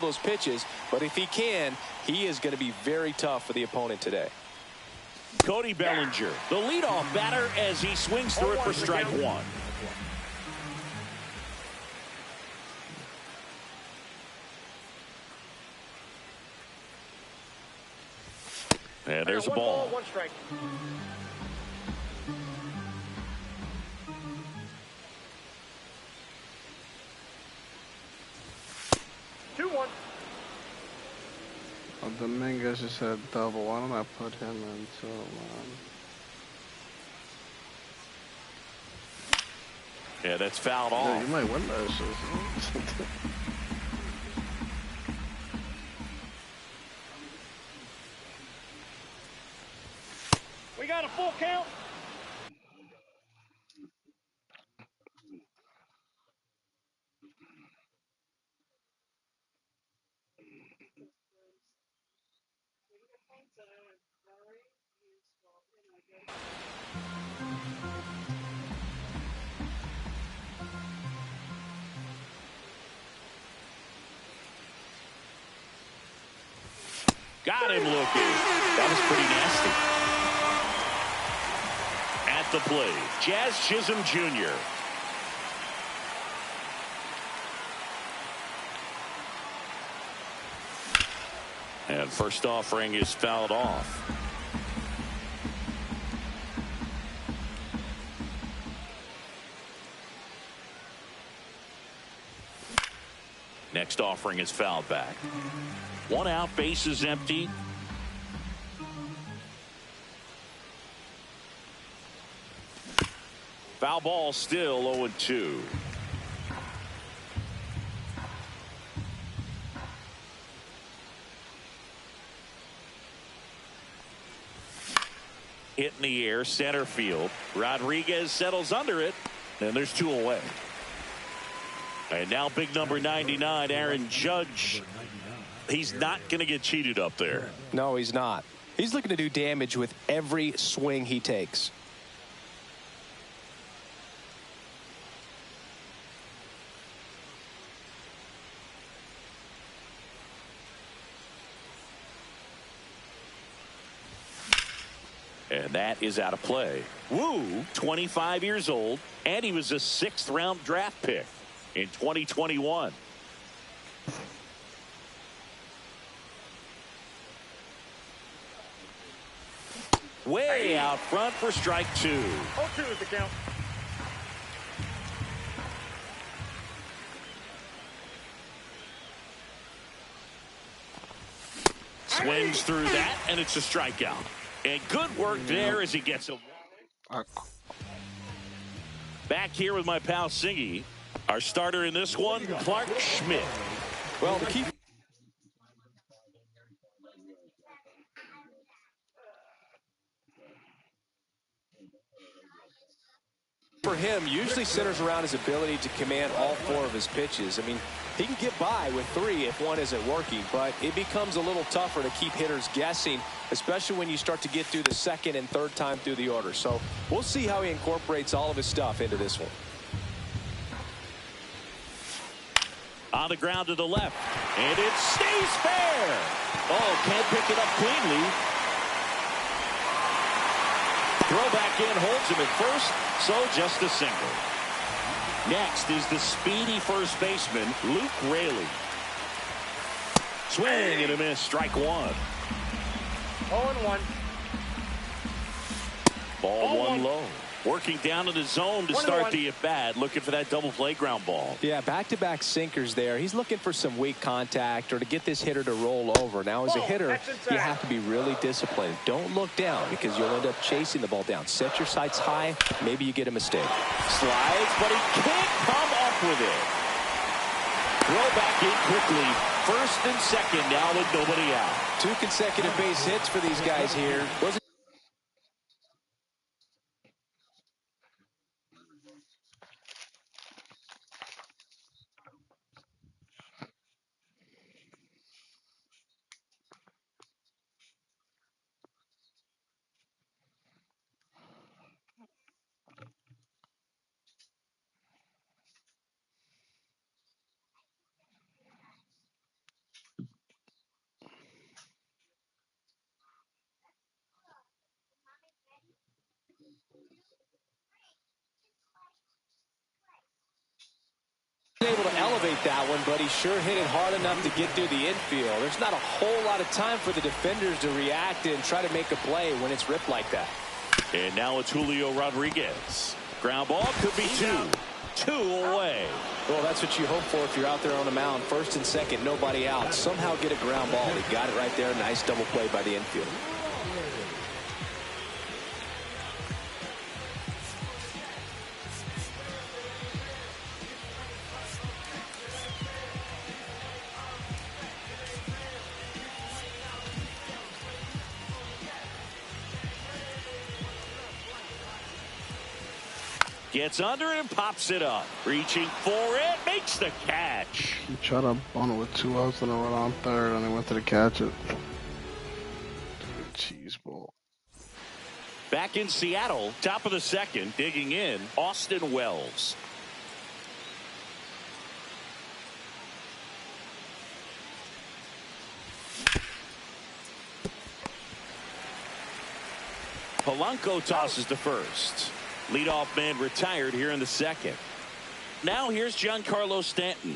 those pitches, but if he can, he is going to be very tough for the opponent today. Cody Bellinger, the leadoff batter, as he swings through it for strike one. And there's a ball. 1 strike. Well, Dominguez just had a double. Why don't I put him in too, Yeah, that's fouled off. Yeah, you might win those shit. We got a full count. Got him looking. That was pretty nasty. At the plate, Jazz Chisholm Jr. And first offering is fouled off. Next offering is fouled back. 1 out, base is empty. Foul ball, still 0-2. Hit in the air, center field. Rodriguez settles under it, and there's 2 away. And now big number 99, Aaron Judge. He's not going to get cheated up there. No, he's not. He's looking to do damage with every swing he takes. And that is out of play. Wu, 25 years old, and he was a 6th-round draft pick in 2021. Way out front for strike 2. 0-2 is the count. Swings through that, and it's a strikeout. And good work there as he gets him. Back here with my pal Singy. Our starter in this one, Clark Schmidt. Well, the key for him usually centers around his ability to command all 4 of his pitches. I mean, he can get by with 3 if one isn't working, but it becomes a little tougher to keep hitters guessing, especially when you start to get through the 2nd and 3rd time through the order. So we'll see how he incorporates all of his stuff into this one. On the ground to the left, and it stays fair. Oh, can't pick it up cleanly. Throw back in, holds him at first, so just a single. Next is the speedy first baseman, Luke Raley. Swing and a miss, strike 1. 0-1. Ball 1 low. Working down in the zone to start the at-bat, looking for that double play ground ball. Yeah, back-to-back sinkers there. He's looking for some weak contact or to get this hitter to roll over. Now, as a hitter, you have to be really disciplined. Don't look down because you'll end up chasing the ball down. Set your sights high. Maybe you get a mistake. Slides, but he can't come up with it. Throw back in quickly. 1st and 2nd now with nobody out. 2 consecutive base hits for these guys here. with that one, but he sure hit it hard enough to get through the infield. There's not a whole lot of time for the defenders to react and try to make a play when it's ripped like that. And now it's Julio Rodriguez. Ground ball could be two away. Well, that's what you hope for if you're out there on the mound. First and second, nobody out. Somehow get a ground ball. He got it right there. Nice double play by the infield. Gets under it and pops it up. Reaching for it. Makes the catch. He tried to bunt it with 2 outs and a run on third, and he went to catch it. Cheese ball. Back in Seattle, top of the second, digging in, Austin Wells. Polanco tosses to first. Leadoff man retired here in the second. Now here's Giancarlo Stanton.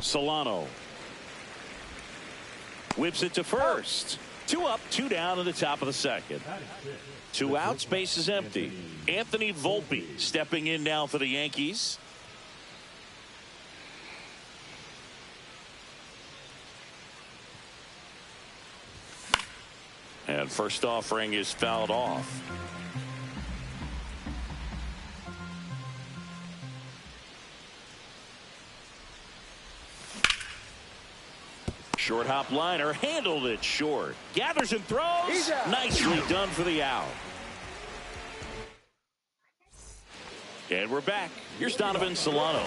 Solano whips it to first. 2 up, 2 down in the top of the second. 2 outs, base is empty. Anthony Volpe stepping in now for the Yankees. And first offering is fouled off. Short hop liner, handled it short. Gathers and throws. Nicely done for the out. And we're back. Here's Donovan Solano.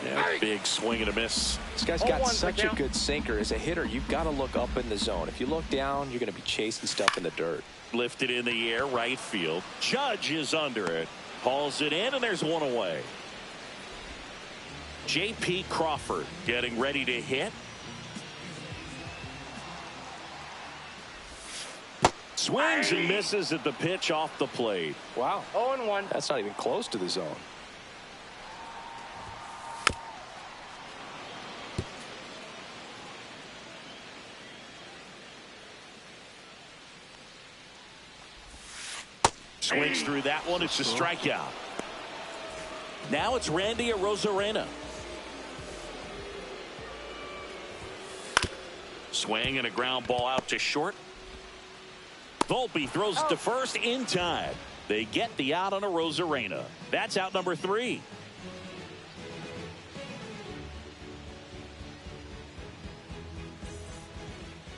Yeah, big swing and a miss. This guy's got such a good sinker. As a hitter, you've got to look up in the zone. If you look down, you're going to be chasing stuff in the dirt. Lifted in the air, right field. Judge is under it. Hauls it in, and there's 1 away. J.P. Crawford getting ready to hit. Swings and misses at the pitch off the plate. Wow. 0-1. That's not even close to the zone. Swings through that one. It's a strikeout. Now it's Randy Arozarena. Swing and a ground ball out to short. Volpe throws it to first in time. They get the out on Arozarena. That's out number 3.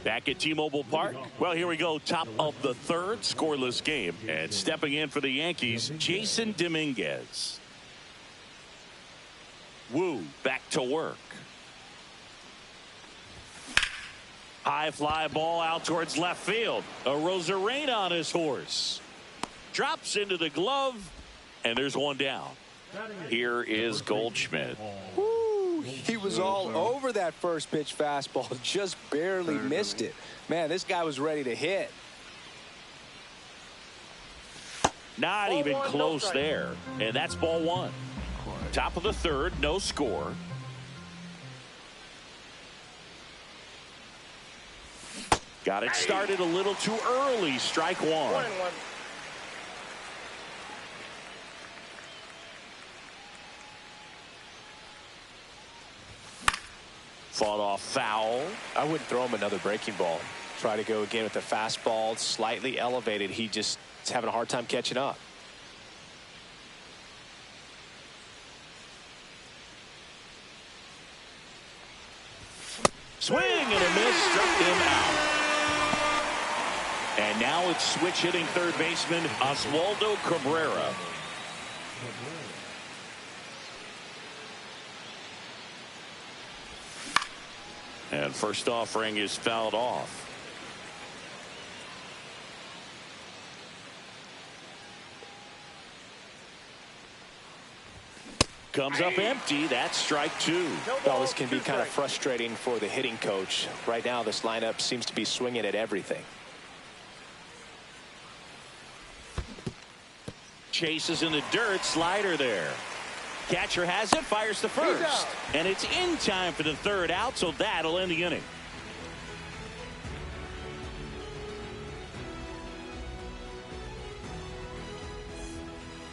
Back at T-Mobile Park. Well, here we go. Top of the third, scoreless game. And stepping in for the Yankees, Jason Dominguez. Wu back to work. High fly ball out towards left field. Arozarena on his horse. Drops into the glove, and there's 1 down. Here is Goldschmidt. Woo, he was all over that first pitch fastball. Just barely missed it. Man, this guy was ready to hit. Not even close there. And that's ball 1. Top of the third, no score. Got it started a little too early. Strike 1. 1-1. Fought off foul. I wouldn't throw him another breaking ball. Try to go again with the fastball, slightly elevated. He just is having a hard time catching up. Swing and a miss, struck him out. And now it's switch hitting third baseman Oswaldo Cabrera. And first offering is fouled off. comes up empty. That's strike two. Well, this can be kind of frustrating for the hitting coach. Right now, this lineup seems to be swinging at everything. Chases in the dirt. Slider there. Catcher has it. Fires to first. And it's in time for the third out, so that'll end the inning.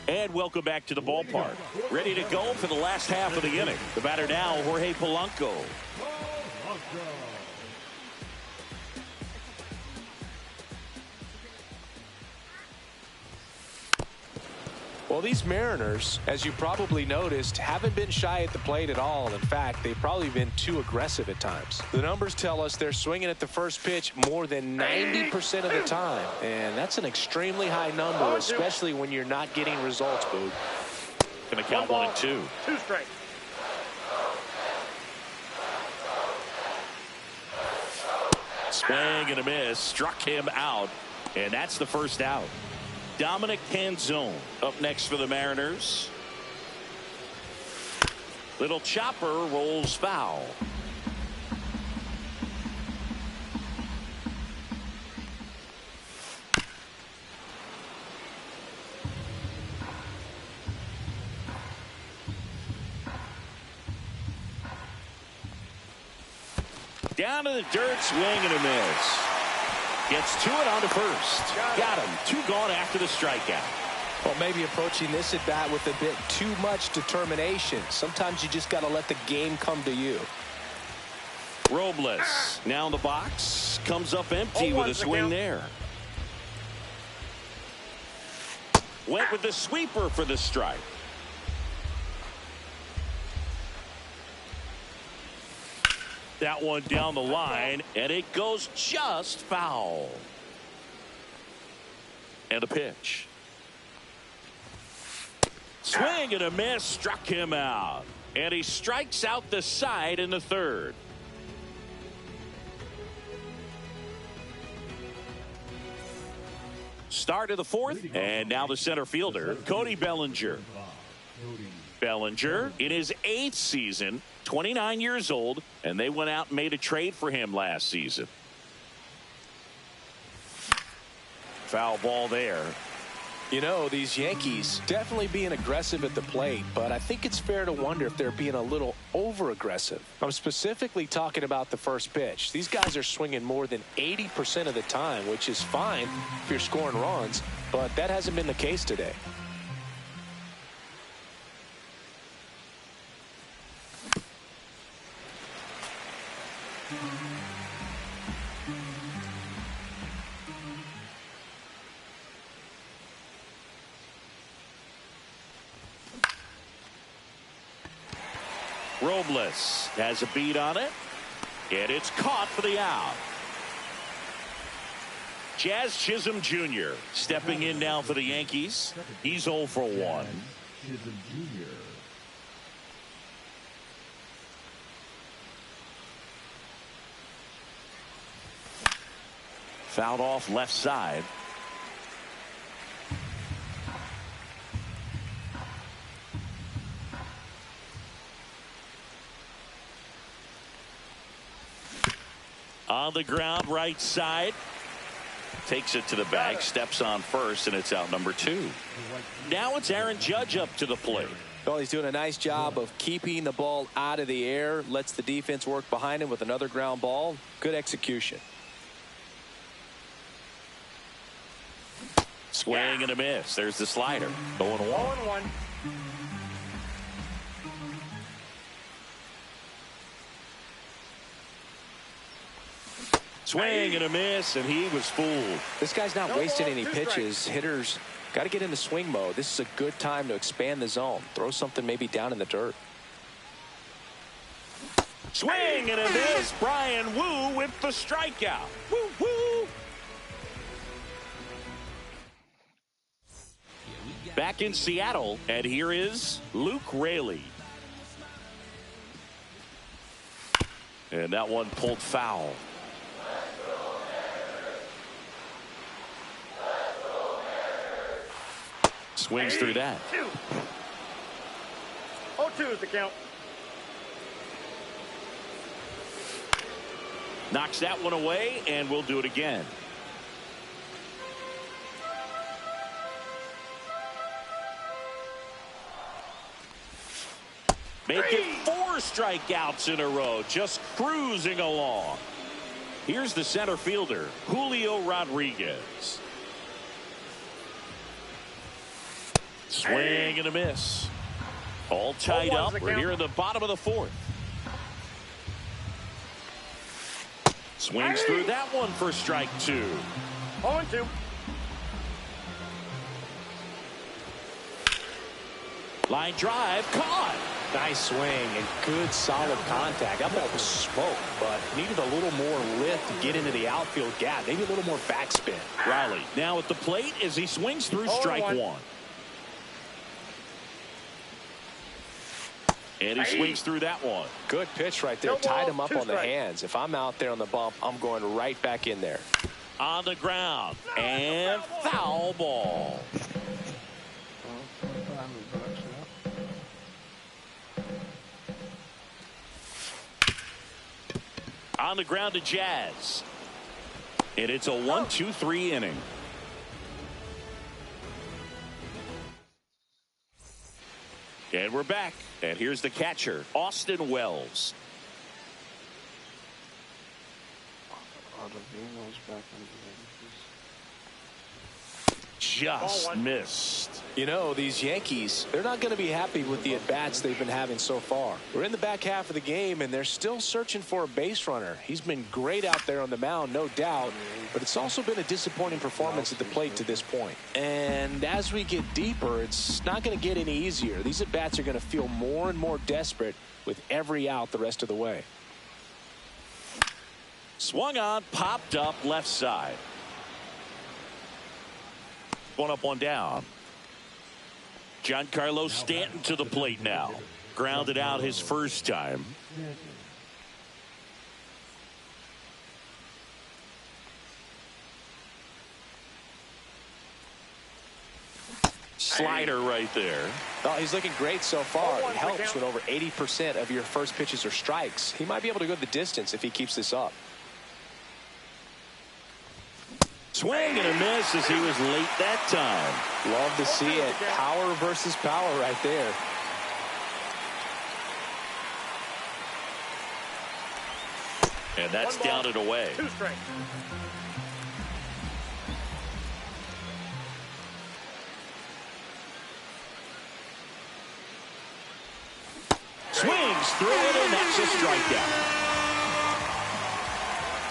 And welcome back to the ballpark. Ready to go for the last half of the inning. The batter now, Jorge Polanco. Well, these Mariners, as you probably noticed, haven't been shy at the plate at all. In fact, they've probably been too aggressive at times. The numbers tell us they're swinging at the first pitch more than 90% of the time. And that's an extremely high number, especially when you're not getting results, Boog. Going to count 1 and 2. 2 strikes. Swing and a miss. Struck him out. And that's the first out. Dominic Canzone up next for the Mariners. Little chopper rolls foul. Down to the dirt, swing and a miss. Gets to it on to first. Got him. 2 gone after the strikeout. Well, maybe approaching this at bat with a bit too much determination. Sometimes you just got to let the game come to you. Robles now in the box. Comes up empty with a swing there. Went with the sweeper for the strike. That one down the line, and it goes just foul. And a pitch. Swing and a miss, struck him out. And he strikes out the side in the third. Start of the fourth, and now the center fielder, Cody Bellinger. Bellinger in his 8th season, 29 years old, and they went out and made a trade for him last season. Foul ball there. You know, these Yankees definitely being aggressive at the plate, but I think it's fair to wonder if they're being a little over-aggressive. I'm specifically talking about the first pitch. These guys are swinging more than 80% of the time, which is fine if you're scoring runs, but that hasn't been the case today. Robles has a beat on it, and it's caught for the out. Jazz Chisholm Jr. stepping in now for the Yankees. He's 0 for 1. Fouled off left side. On the ground, right side. Takes it to the bag, steps on first, and it's out number 2. Now it's Aaron Judge up to the plate. Well, he's doing a nice job of keeping the ball out of the air, lets the defense work behind him with another ground ball. Good execution. Swing and a miss. There's the slider. 0-1. Swing and a miss, and he was fooled. This guy's not wasting any pitches. Hitters got to get into swing mode. This is a good time to expand the zone. Throw something maybe down in the dirt. Swing and a miss. Brian Wu with the strikeout. Woo, woo. Back in Seattle, and here is Luke Raley. And that one pulled foul. Swings through that. 0-2. 0-2 is the count. Knocks that one away, and we'll do it again. Make it 4 strikeouts in a row, just cruising along. Here's the center fielder, Julio Rodriguez. Swing and a miss. All tied up. We're here in the bottom of the 4th. Swings through that one for strike 2. 0-2. Line drive, caught. Nice swing and good solid contact. That ball was smoke, but needed a little more lift to get into the outfield gap. Maybe a little more backspin. Riley now at the plate as he swings through strike 1. And he swings through that one. Good pitch right there. Tied him up on the hands. If I'm out there on the bump, I'm going right back in there. On the ground. And foul ball. On the ground to Jazz. And it's a 1-2-3 inning. And we're back. And here's the catcher, Austin Wells. Just missed. You know, these Yankees, they're not going to be happy with the at-bats they've been having so far. We're in the back half of the game, and they're still searching for a base runner. He's been great out there on the mound, no doubt, but it's also been a disappointing performance at the plate to this point. And as we get deeper, it's not going to get any easier. These at-bats are going to feel more and more desperate with every out the rest of the way. Swung on, popped up left side. One up, one down. Giancarlo Stanton to the plate now. Grounded out his first time. Slider right there. Oh, he's looking great so far. It helps when over 80% of your first pitches are strikes. He might be able to go the distance if he keeps this up. Swing and a miss as he was late that time. Love to see it. Power versus power right there. And that's down and away. 2 strikes. Swings through it, and that's a strikeout.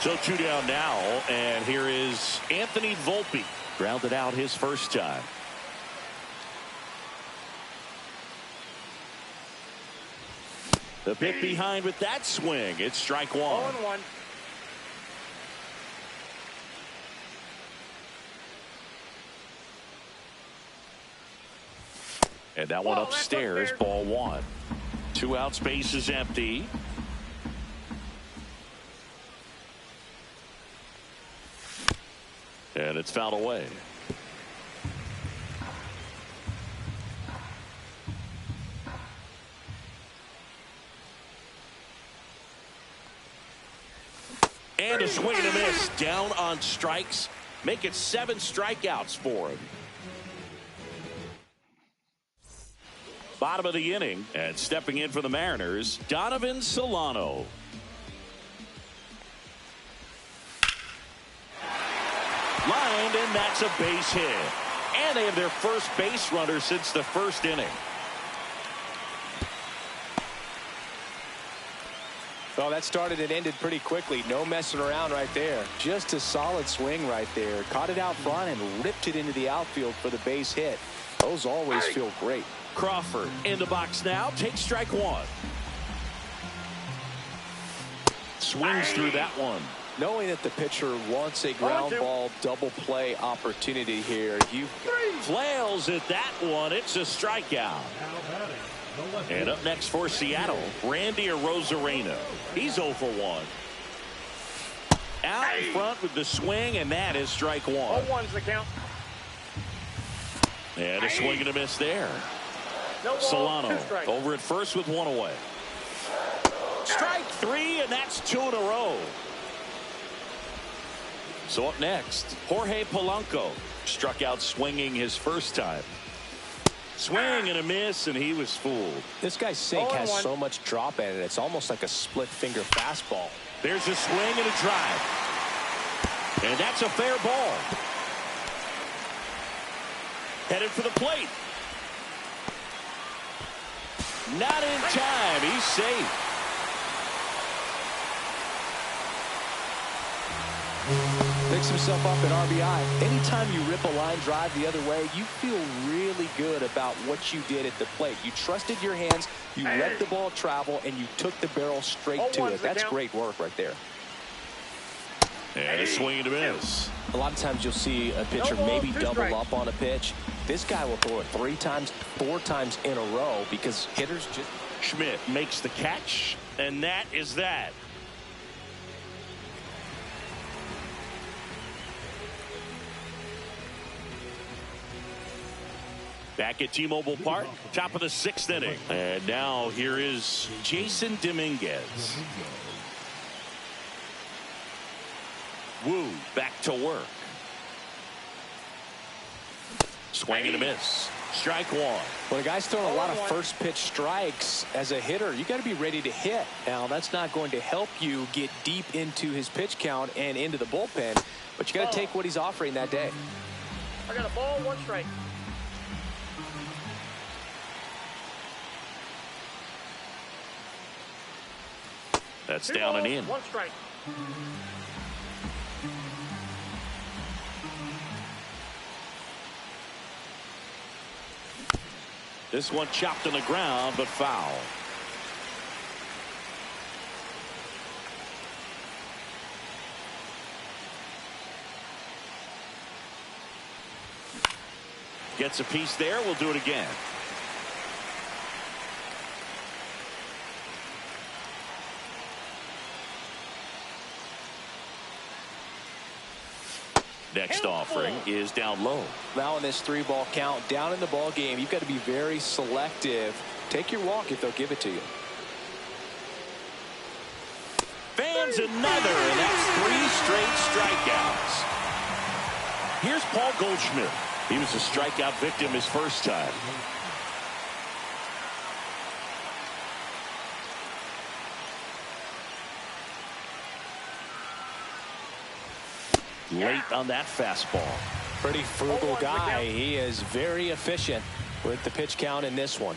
So 2 down now, and here is Anthony Volpe. Grounded out his first time. The pick behind with that swing. It's strike 1. 0-1. And that one upstairs, ball 1. 2 out, space is empty. And it's fouled away. And a swing and a miss. Down on strikes. Make it 7 strikeouts for him. Bottom of the inning. And stepping in for the Mariners, Donovan Solano. Lined, and that's a base hit. And they have their first base runner since the first inning. Well, that started and ended pretty quickly. No messing around right there. Just a solid swing right there. Caught it out front and ripped it into the outfield for the base hit. Those always feel great. Crawford in the box now. Takes strike 1. Swings through that one. Knowing that the pitcher wants a ground ball double play opportunity here, you flails at that one. It's a strikeout. And up next for Seattle, Randy Arozarena. He's 0 for 1. Out in front with the swing, and that is strike 1. 0-1's the count. And a swing and a miss there. No ball, Solano 2 strikes. over at first with 1 away. Strike 3, and that's 2 in a row. So up next, Jorge Polanco struck out swinging his first time. Swing and a miss, and he was fooled. This guy's sink has 0-1. so much drop in it. It's almost like a split finger fastball. There's a swing and a drive. And that's a fair ball. Headed for the plate. Not in time. He's safe. Picks himself up at RBI. Anytime you rip a line drive the other way, you feel really good about what you did at the plate. You trusted your hands, you let the ball travel, and you took the barrel straight to it. That's great work right there. And a swing and a miss. A lot of times you'll see a pitcher maybe double up on a pitch. This guy will throw it 3 times, 4 times in a row because hitters just... Schmidt makes the catch, and that is that. Back at T-Mobile Park, top of the 6th inning. And now here is Jason Dominguez. Wu back to work. Swing and a miss. Strike 1. When a guy's throwing a lot of first pitch strikes as a hitter, you got to be ready to hit. Now, that's not going to help you get deep into his pitch count and into the bullpen, but you got to take what he's offering that day. I got a ball, 1 strike. That's 2 down and balls, in. 1 strike. This one chopped on the ground, but foul. Gets a piece there. We'll do it again. Next offering is down low. Now in this 3-ball count, down in the ball game, you've got to be very selective. Take your walk if they'll give it to you. Fans another, and that's 3 straight strikeouts. Here's Paul Goldschmidt. He was a strikeout victim his first time. Late on that fastball. Pretty frugal guy. He is very efficient with the pitch count in this one.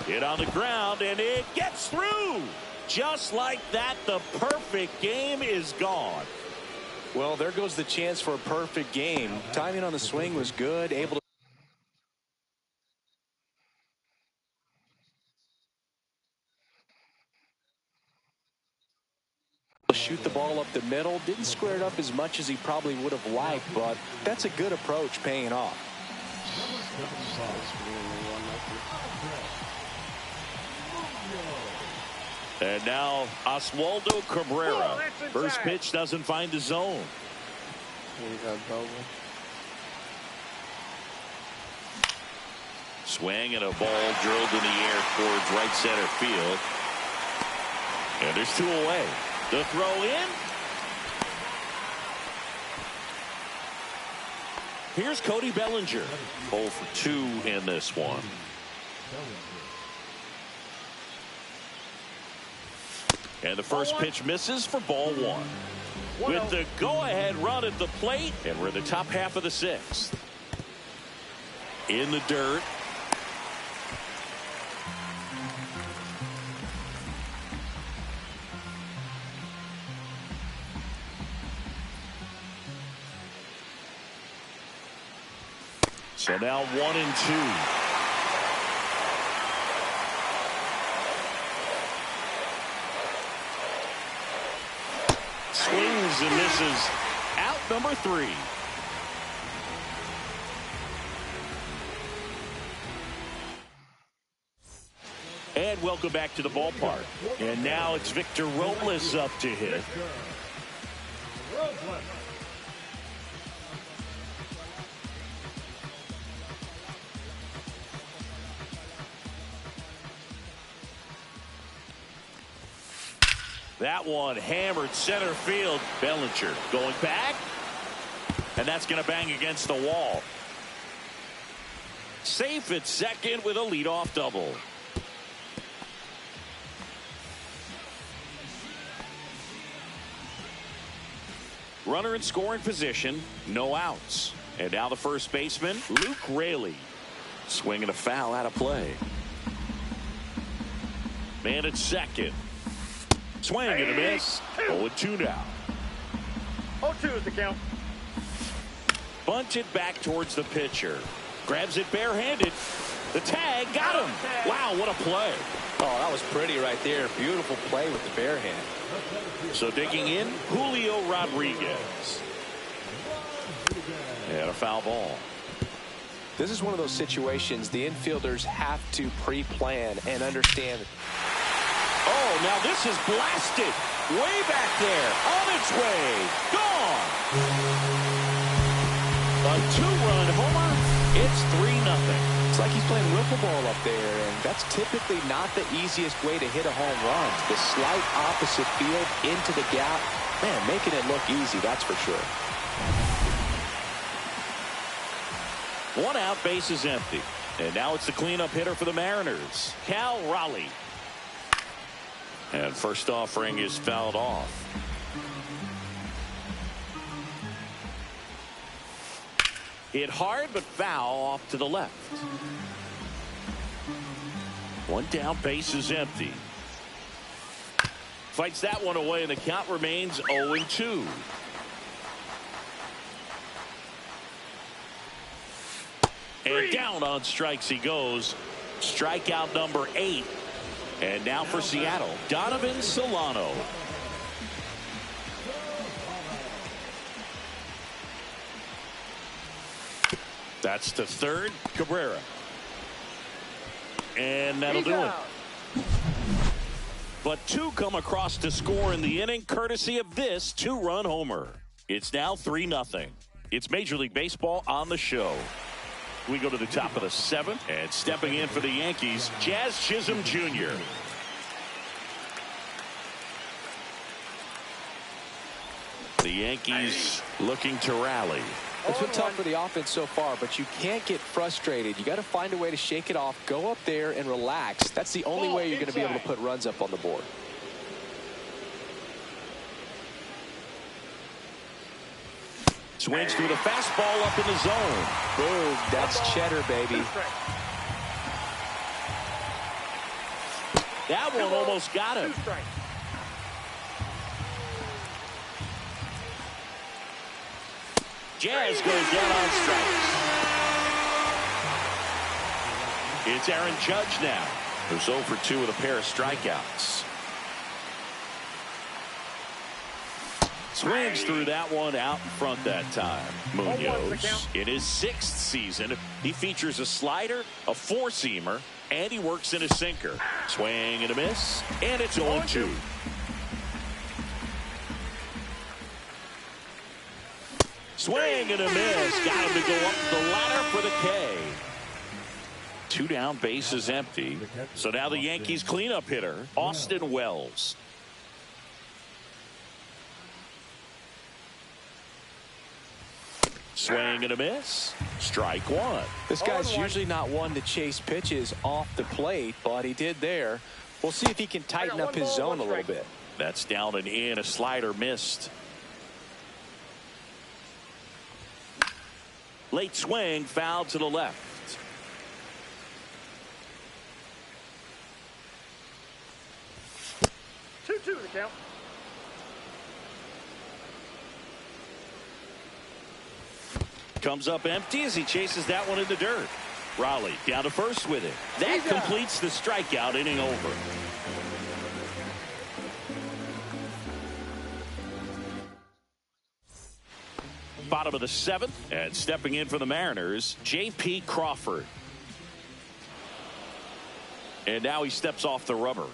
Hit on the ground, and it gets through. Just like that, the perfect game is gone. Well, there goes the chance for a perfect game. Timing on the swing was good, able to shoot the ball up the middle. Didn't square it up as much as he probably would have liked, but that's a good approach, paying off. And now Oswaldo Cabrera. First pitch doesn't find the zone. He got double. Swing and a ball drilled in the air towards right center field. And there's 2 away. The throw in. Here's Cody Bellinger. 0 for 2 in this one. And the first pitch misses for ball 1. With the go-ahead run at the plate, and we're in the top half of the 6th. In the dirt. So now 1 and 2. Swings and misses. Out number 3. And welcome back to the ballpark. And now it's Victor Robles up to hit. That one hammered center field. Bellinger going back. And that's going to bang against the wall. Safe at second with a leadoff double. Runner in scoring position, no outs. And now the first baseman, Luke Raley. Swinging a foul out of play. Man at second. Swing and a miss. 0-2 now. 0-2 is the count. Bunted back towards the pitcher. Grabs it barehanded. The tag got him. Wow, what a play. Oh, that was pretty right there. Beautiful play with the bare hand. So digging in, Julio Rodriguez. And a foul ball. This is one of those situations the infielders have to pre-plan and understand. Oh, now this is blasted. Way back there. On its way. Gone. A two-run homer. It's 3-0. It's like he's playing wiffle ball up there, and that's typically not the easiest way to hit a home run. The slight opposite field into the gap. Man, making it look easy, that's for sure. 1 out, base is empty. And now it's the cleanup hitter for the Mariners, Cal Raleigh. And first offering is fouled off. Hit hard, but foul off to the left. 1 down, base is empty. Fights that one away, and the count remains 0-2. And down on strikes he goes. Strikeout number 8. And now for Seattle, Donovan Solano. That's to third, Cabrera. And that'll do it. But 2 come across to score in the inning, courtesy of this 2-run homer. It's now 3-0. It's Major League Baseball on the show. We go to the top of the 7th, and stepping in for the Yankees, Jazz Chisholm Jr. The Yankees looking to rally. It's been tough for the offense so far, but you can't get frustrated. You got to find a way to shake it off, go up there and relax. That's the only way you're going to be able to put runs up on the board. Swings through the fastball up in the zone. Boom, that's cheddar, baby. That one almost got him. Jazz goes down on strikes. It's Aaron Judge now, who's 0 for 2 with a pair of strikeouts. Swings through that one out in front that time. Munoz, in his 6th season, he features a slider, a 4-seamer, and he works in a sinker. Swing and a miss, and it's 0-2. Swing and a miss. Got him to go up the ladder for the K. 2 down, base is empty. So now the Yankees cleanup hitter, Austin Wells. Swing and a miss. Strike 1. This guy's usually not one to chase pitches off the plate, but he did there. We'll see if he can tighten up his zone a little bit. That's down and in. A slider missed. Late swing, foul to the left. 2-2 the count. Comes up empty as he chases that one in the dirt. Raleigh down to first with it. That completes the strikeout, inning over. Bottom of the 7th, and stepping in for the Mariners, J.P. Crawford. And now he steps off the rubber.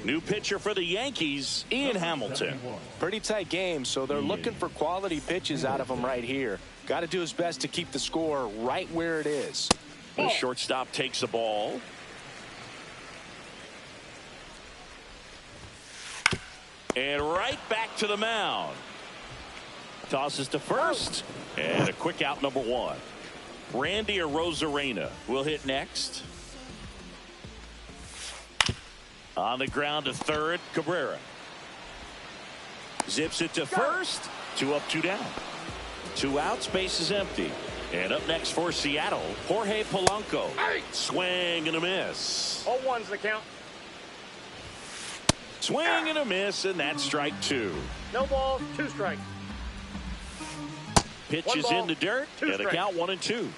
New pitcher for the Yankees, Ian Hamilton. Pretty tight game, so they're looking for quality pitches out of him right here. Got to do his best to keep the score right where it is. The shortstop takes the ball. And right back to the mound. Tosses to first. And a quick out, number 1. Randy Arozarena will hit next. On the ground to third, Cabrera. Zips it to first. 2 up, 2 down. 2 outs, base is empty. And up next for Seattle, Jorge Polanco. Swing and a miss. 0-1's the count. Swing and a miss, and that's strike 2. No balls, 2 strikes. Pitch One is ball, in the dirt, 2 and a strikes. count 1-2.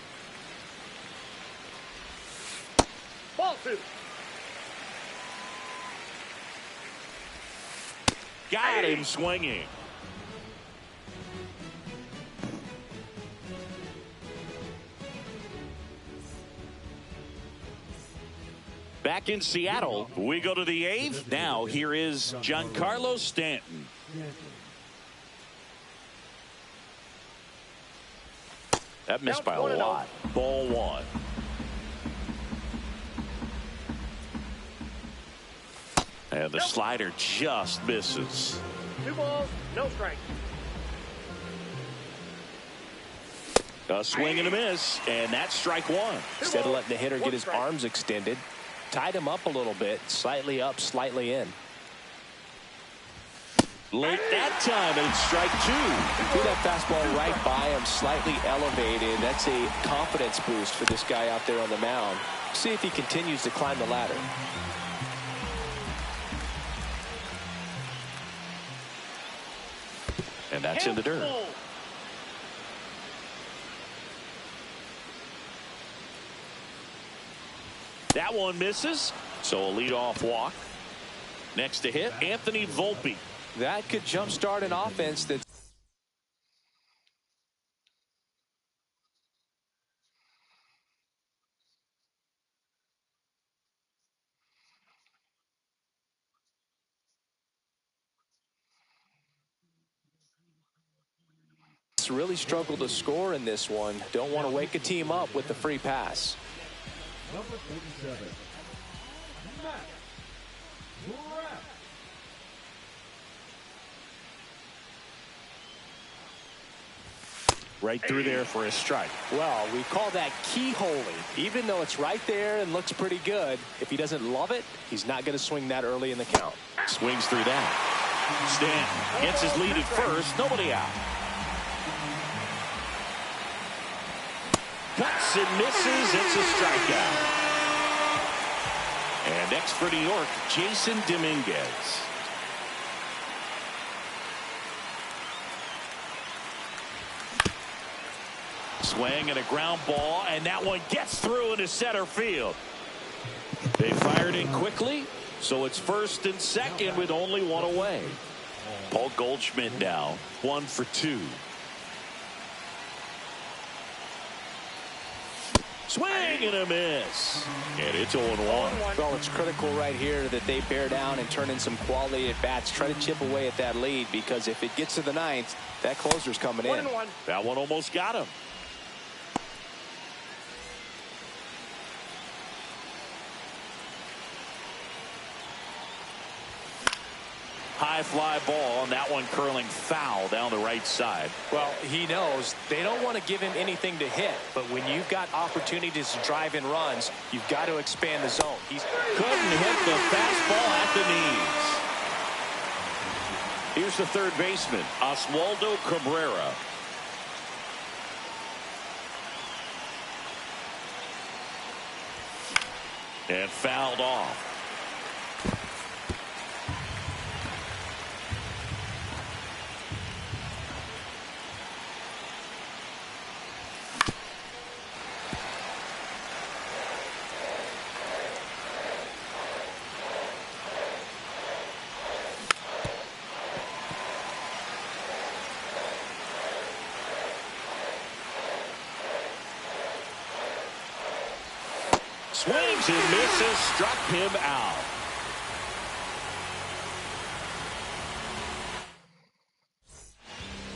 Ball 2. Got him swinging. Back in Seattle, we go to the 8th. Now here is Giancarlo Stanton. That missed by a lot. Ball 1. And the slider just misses. 2 balls, no strikes. A swing and a miss, and that's strike 1. Instead of letting the hitter get his arms extended, tied him up a little bit, slightly up, slightly in. Late that time, and it's strike 2. Threw that fastball right by him, slightly elevated. That's a confidence boost for this guy out there on the mound. See if he continues to climb the ladder. And that's in the dirt. That one misses, so a leadoff walk. Next to hit, Anthony Volpe. That could jumpstart an offense that's really struggled to score in this one. Don't want to wake a team up with the free pass. Number 47. Right through there for a strike. Well, we call that keyholing. Even though it's right there and looks pretty good, if he doesn't love it, he's not going to swing that early in the count. Swings through that. Stanton gets his lead at first. Nobody out. Cuts and misses. It's a strikeout. And next for New York, Jason Dominguez. Swing and a ground ball, and that one gets through into center field. They fired in quickly, so it's first and second with only 1 away. Paul Goldschmidt now 1 for 2. Swing and a miss. And it's 0-1. Well, it's critical right here that they bear down and turn in some quality at bats. Try to chip away at that lead, because if it gets to the 9th, that closer's coming in. 1-1. That one almost got him. High fly ball, and that one curling foul down the right side. Well, he knows they don't want to give him anything to hit, but when you've got opportunities to drive in runs, you've got to expand the zone. He couldn't hit the fastball at the knees. Here's the third baseman, Oswaldo Cabrera. And fouled off. Swings and misses, struck him out.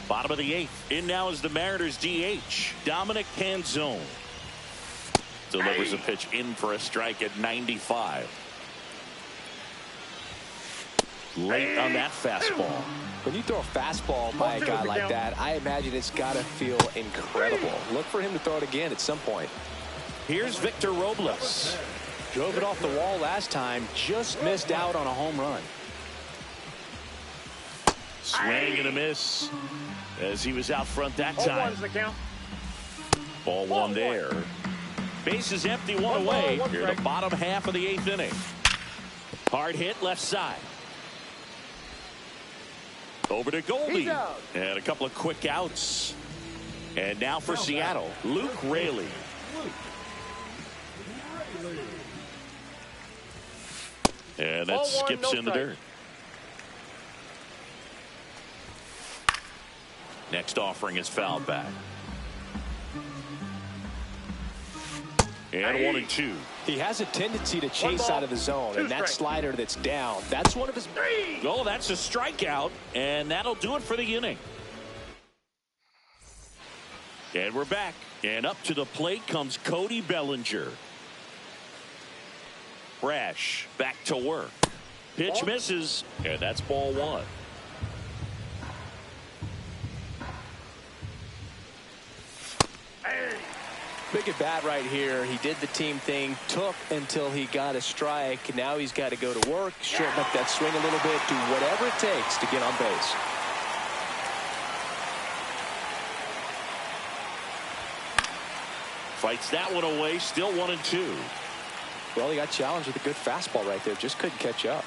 Bottom of the 8th. In now is the Mariners DH, Dominic Canzone. Delivers a pitch in for a strike at 95. late on that fastball. When you throw a fastball by a guy like that, I imagine it's got to feel incredible. Look for him to throw it again at some point. Here's Victor Robles. Drove it off the wall last time, just missed out on a home run. Swing and a miss as he was out front that time. The count. Ball one there. Bases empty, one away. Here in the bottom half of the 8th inning. Hard hit left side. Over to Goldie. And a couple of quick outs. And now for Seattle, Luke Raley. And that skips in the dirt. Next offering is fouled back. And 1-2. He has a tendency to chase out of the zone, and that slider that's down, that's one of his. Oh, that's a strikeout, and that'll do it for the inning. And we're back, and up to the plate comes Cody Bellinger. Brash back to work. Pitch misses, and that's ball one. Big at bat right here. He did the team thing, took until he got a strike. Now he's got to go to work, shorten up that swing a little bit, do whatever it takes to get on base. Fights that one away, still 1-2. Well, he got challenged with a good fastball right there, just couldn't catch up.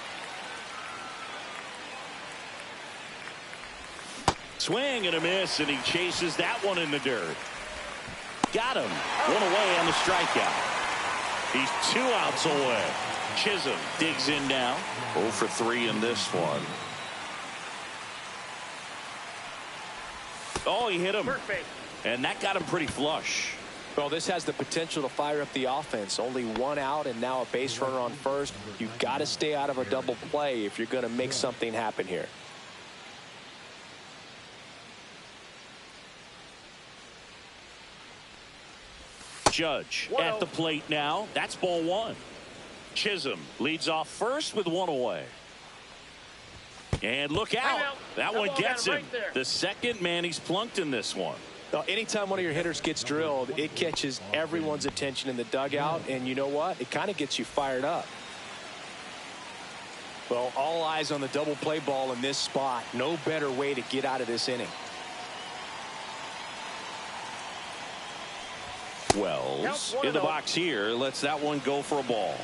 Swing and a miss, and he chases that one in the dirt. Got him. One away on the strikeout. He's 2 outs away. Chisholm digs in now. 0 for 3 in this one. Oh, he hit him. And that got him pretty flush. Well, this has the potential to fire up the offense. Only 1 out and now a base runner on first. You've got to stay out of a double play if you're going to make something happen here. Judge at the plate now. That's ball one. Chisholm leads off first with 1 away. And look out. That one gets him. The second man he's plunked in this one. Anytime one of your hitters gets drilled, it catches everyone's attention in the dugout. And you know what? It kind of gets you fired up. Well, all eyes on the double play ball in this spot. No better way to get out of this inning. Wells in the box here. Lets that one go for a ball.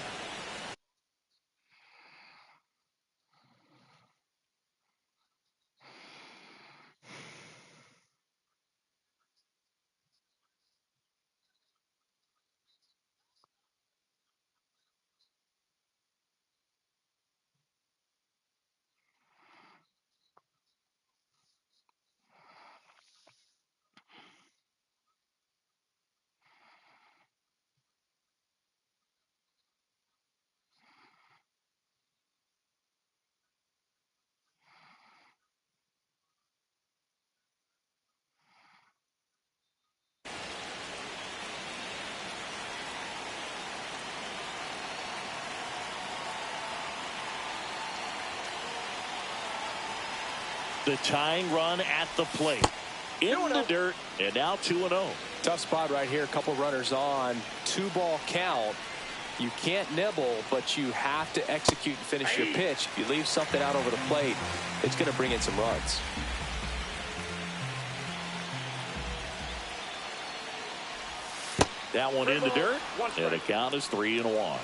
The tying run at the plate. In the dirt, and now 2-0. Tough spot right here. A couple runners on. 2-ball count. You can't nibble, but you have to execute and finish your pitch. If you leave something out over the plate, it's going to bring in some runs. That one in the dirt, and the count is 3-1.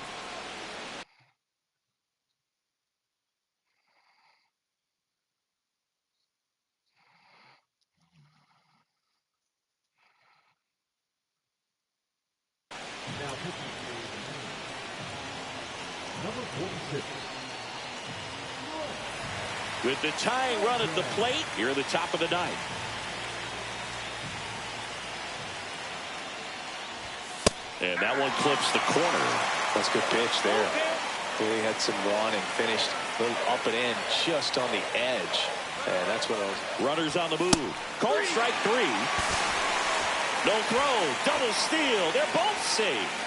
Number 46. With the tying run at the plate, here at the top of the ninth. And that one clips the corner. That's a good pitch there. Really had some run and finished a little up and in just on the edge. And that's one of those. Runners on the move. Called strike 3. No throw. Double steal. They're both safe.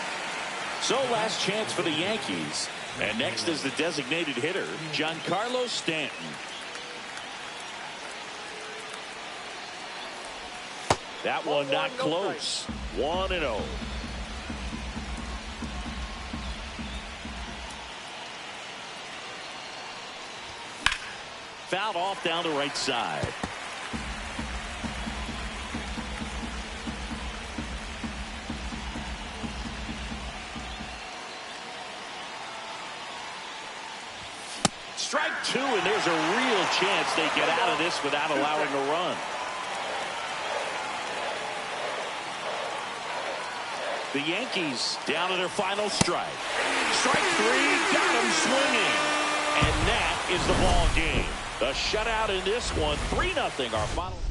So last chance for the Yankees. And next is the designated hitter, Giancarlo Stanton. That one not close. 1-0. Fouled off down the right side. Strike two, and there's a real chance they get out of this without allowing a run. The Yankees down to their final strike. Strike three, got him swinging. And that is the ball game. A shutout in this one, 3-0 our final.